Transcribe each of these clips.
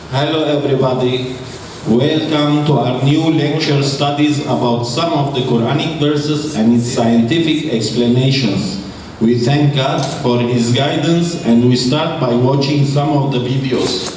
Hello everybody. Welcome to our new lecture studies about some of the Quranic verses and its scientific explanations. We thank God for His guidance, and we start by watching some of the videos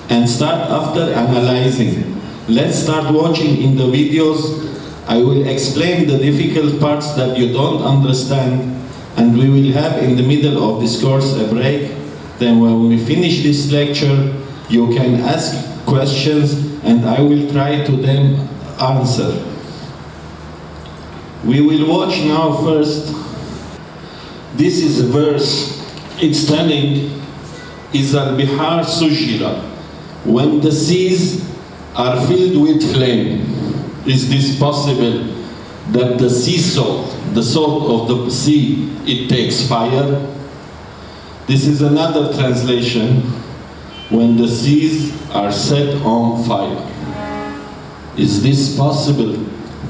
and start after analyzing. Let's start watching in the videos. I will explain the difficult parts that you don't understand, and we will have in the middle of this course a break. Then when we finish this lecture, you can ask questions and I will try to then answer. We will watch now first. This is a verse. It's telling, إِذَا الْبِحَارُ سُجِّرَتْ, when the seas are filled with flame. Is this possible that the sea salt, the salt of the sea, it takes fire? This is another translation. When the seas are set on fire. Is this possible?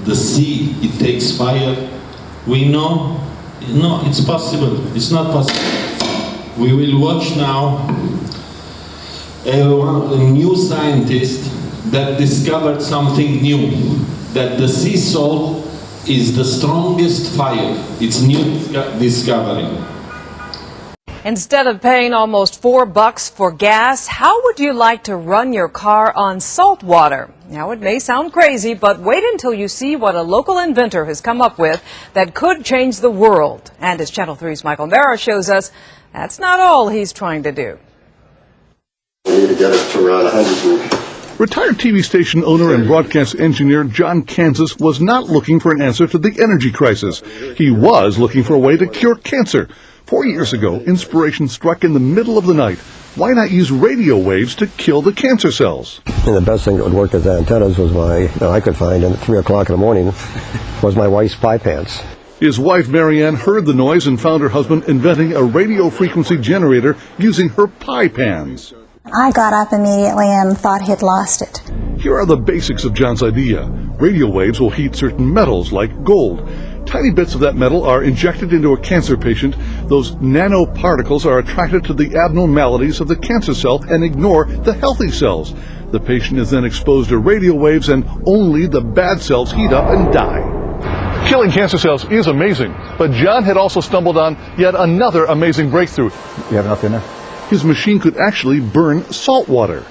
The sea, it takes fire. We know, no, it's possible. It's not possible. We will watch now a new scientist that discovered something new, that the sea salt is the strongest fire. It's new discovery. Instead of paying almost $4 for gas, how would you like to run your car on salt water? Now, it may sound crazy, but wait until you see what a local inventor has come up with that could change the world. And as Channel 3's Michael Mara shows us, that's not all he's trying to do. We need to get it to around 100. Retired TV station owner and broadcast engineer John Kansas was not looking for an answer to the energy crisis. He was looking for a way to cure cancer. 4 years ago, inspiration struck in the middle of the night. Why not use radio waves to kill the cancer cells? And the best thing that would work as antennas was I could find at 3 o'clock in the morning, was my wife's pie pants. His wife Marianne heard the noise and found her husband inventing a radio frequency generator using her pie pans. I got up immediately and thought he'd lost it. Here are the basics of John's idea. Radio waves will heat certain metals like gold. Tiny bits of that metal are injected into a cancer patient. Those nanoparticles are attracted to the abnormalities of the cancer cell and ignore the healthy cells. The patient is then exposed to radio waves, and only the bad cells heat up and die. Killing cancer cells is amazing, but John had also stumbled on yet another amazing breakthrough. You have enough in there? His machine could actually burn salt water.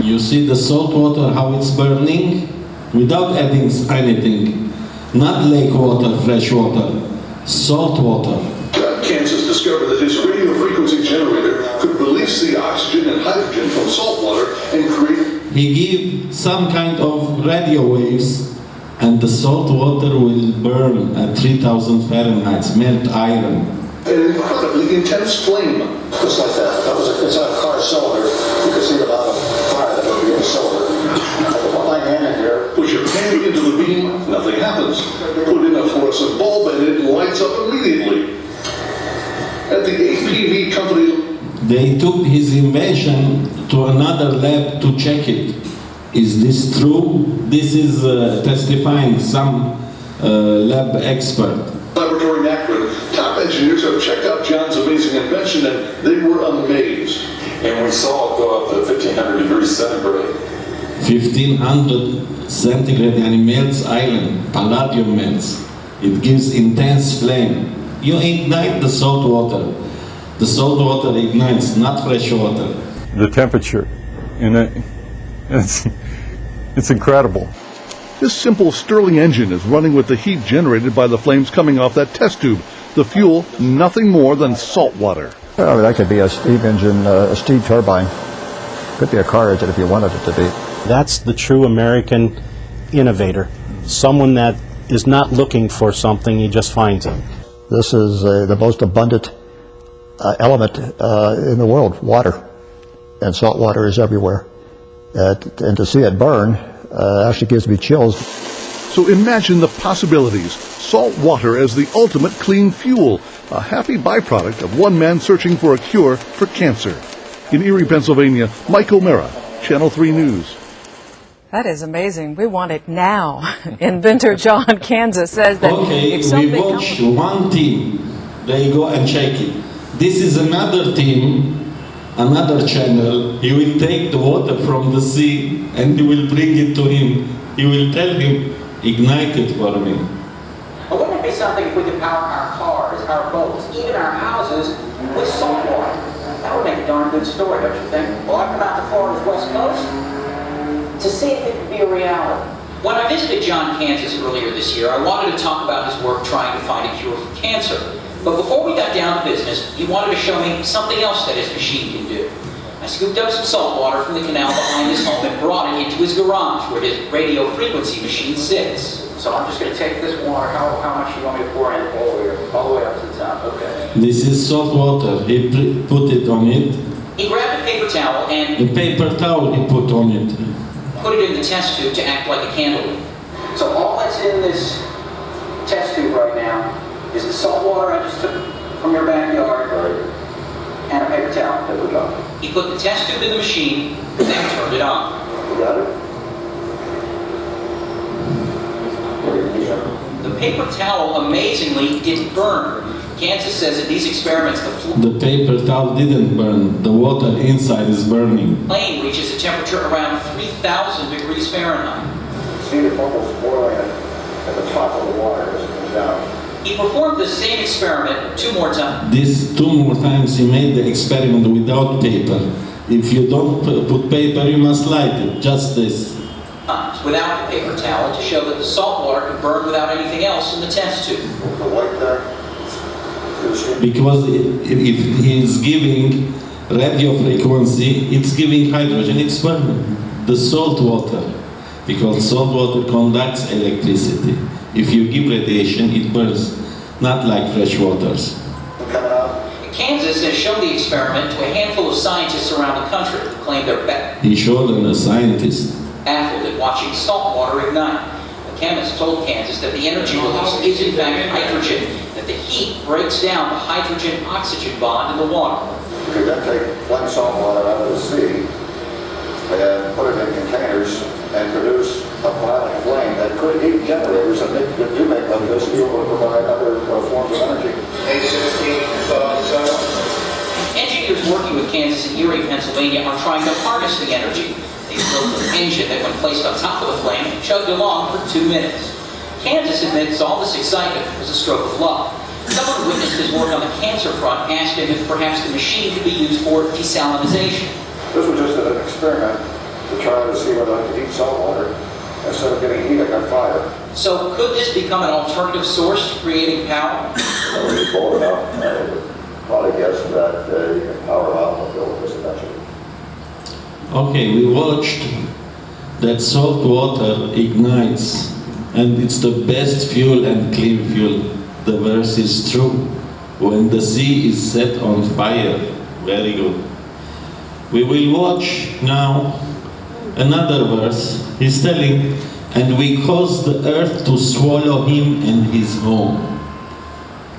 You see the salt water, how it's burning? Without adding anything. Not lake water, fresh water, salt water. John Kansas discovered that his radio frequency generator could release the oxygen and hydrogen from salt water and create... He gave some kind of radio waves, and the salt water will burn at 3000 Fahrenheit, melt iron. An incredibly intense flame. Just like that. It's on a car cylinder. You can see the bottom fire that would be in the cylinder. I put my hand in here. Push your hand into the beam, nothing happens. Put in a fluorescent bulb and it lights up immediately. At the APV company, they took his invention to another lab to check it. Is this true? This is testifying some lab expert. Laboratory in Akron, top engineers have checked out John's amazing invention and they were amazed. And we saw it go up to 1500 degrees centigrade. 1500 centigrade, and it melts iron, palladium melts. It gives intense flame. You ignite the salt water. The salt water ignites, not fresh water. The temperature, and it's incredible. This simple Stirling engine is running with the heat generated by the flames coming off that test tube. The fuel, nothing more than salt water. Well, that could be a steam engine, a steam turbine. Could be a car engine if you wanted it to be. That's the true American innovator. Someone that is not looking for something, he just finds it. This is the most abundant element in the world, water. And salt water is everywhere. And to see it burn actually gives me chills. So imagine the possibilities. Salt water as the ultimate clean fuel, a happy byproduct of one man searching for a cure for cancer. In Erie, Pennsylvania, Mike O'Mara, Channel 3 News. That is amazing. We want it now. Inventor John Kansas says that if something we watch one team, they go and check it. This is another team, another channel, he will take the water from the sea and he will bring it to him. He will tell him, ignite it for me. But wouldn't it be something if we could power our cars, our boats, even our houses with salt water? That would make a darn good story, don't you think? Well, I come out to Florida's West Coast to see if it could be a reality. When I visited John, Kansas earlier this year, I wanted to talk about his work trying to find a cure for cancer. But before we got down to business, he wanted to show me something else that his machine can do. I scooped up some salt water from the canal behind his home and brought it into his garage where his radio frequency machine sits. So I'm just going to take this water. How much do you want me to pour in? All the way up to the top. Okay. This is salt water. He put it on it. He grabbed a paper towel and The paper towel he put on it. put it in the test tube to act like a candle. So all that's in this test tube right now is the salt water I just took from your backyard and a paper towel. He put the test tube in the machine and then turned it on. You got it? The paper towel amazingly didn't burn. Kansas says in these experiments The paper towel didn't burn. The water inside is burning. flame reaches a temperature around 3,000 degrees Fahrenheit. See the bubbles boiling at the top of the water as it comes down. He performed the same experiment 2 more times. This 2 more times he made the experiment without paper. If you don't put paper, you must light it. Just this. Without the paper towel to show that the salt water could burn without anything else in the test tube. The white there. Because if he is giving radio frequency, it's giving hydrogen, it's burning. The salt water, because salt water conducts electricity. If you give radiation, it burns, not like fresh waters. Kansas has shown the experiment to a handful of scientists around the country who claim they're He showed them a scientist. baffled at watching salt water ignite. The chemist told Kansas that the energy released is in fact hydrogen, that the heat breaks down the hydrogen-oxygen bond in the water. You could then take plain salt water out of the sea and put it in containers and produce a violent flame that could heat generators that do make electricity or provide other forms of energy. Engineers working with Kansas and Erie, Pennsylvania are trying to harness the energy. They built an engine that, when placed on top of the flame, chugged along for 2 minutes. Kansas admits all this excitement was a stroke of luck. Someone who witnessed his work on the cancer front asked him if perhaps the machine could be used for desalinization. This was just an experiment to try to see whether I could heat salt water instead of getting heat on fire. So could this become an alternative source to creating power? When it's cold enough, I would probably guess that you can power automobile with this eventually. Okay, we watched that salt water ignites, and it's the best fuel and clean fuel. The verse is true. When the sea is set on fire, very good. We will watch now another verse. He's telling, and we caused the earth to swallow him and his home.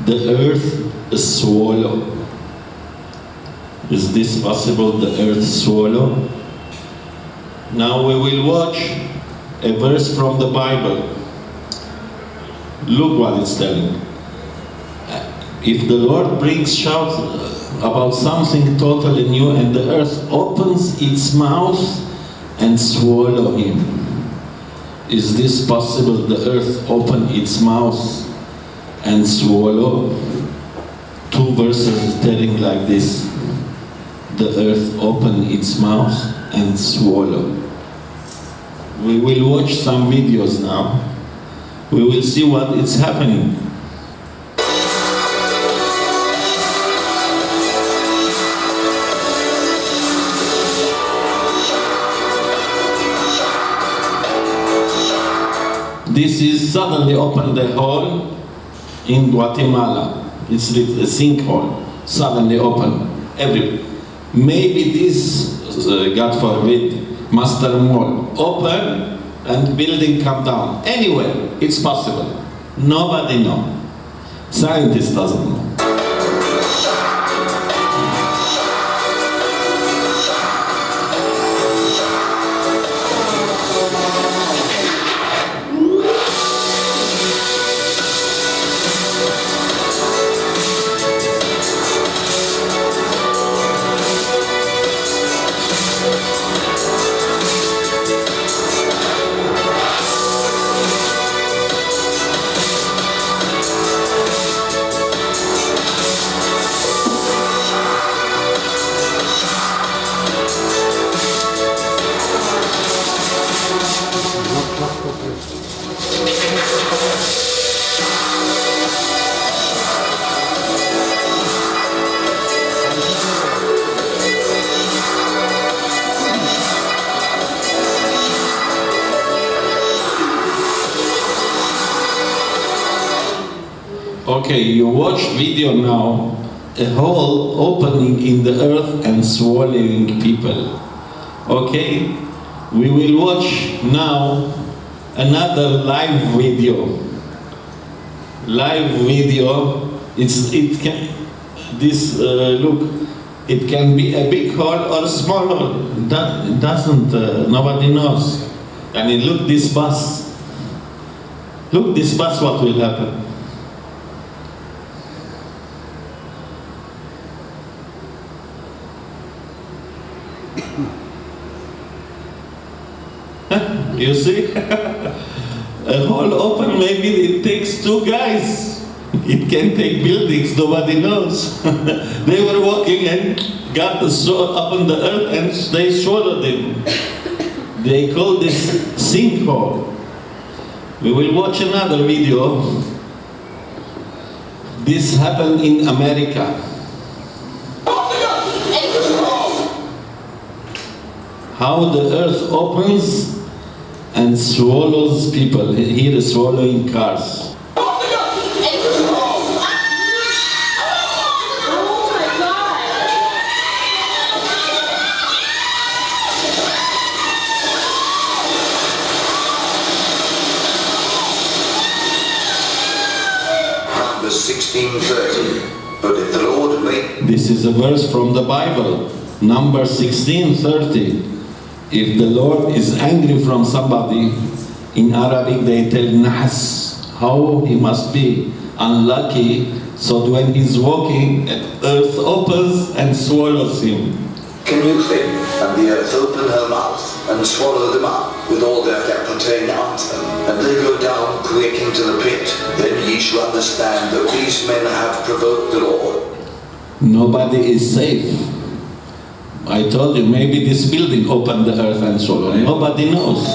The earth swallow. Is this possible, the earth swallow? Now we will watch a verse from the Bible. Look what it's telling. If the Lord brings shout about something totally new and the earth opens its mouth and swallow him. Is this possible, the earth open its mouth and swallow? 2 verses telling like this. The earth open its mouth and swallow. We will watch some videos now. We will see what is happening. This is suddenly opened the hole in Guatemala. It's a sinkhole, suddenly open. Maybe this, God forbid, master mall, open and building come down. Anyway, it's possible. Nobody knows. Scientist doesn't know. Okay, you watch video now, a hole opening in the earth and swallowing people. Okay, we will watch now another live video. Live video. Look, it can be a big hole or a small hole. It doesn't. Nobody knows. I mean, look this bus. Look this bus. What will happen? You see? A hole open, maybe it takes two guys. It can take buildings, nobody knows. They were walking and got the sword up on the earth and they swallowed him. They call this sinkhole. We will watch another video. This happened in America. How the earth opens and swallows people. Here is swallowing cars. Numbers 16:30. But if the Lord made... This is a verse from the Bible. Number 16:30. If the Lord is angry from somebody, in Arabic they tell nahas, how he must be unlucky, so when he's walking, earth opens and swallows him. Can you think? And the earth open her mouth and swallow them up with all that pertain unto them, and they go down quick into the pit. Then ye shall understand that these men have provoked the Lord. Nobody is safe. I told you, maybe this building opened the earth and swallowed. Nobody knows.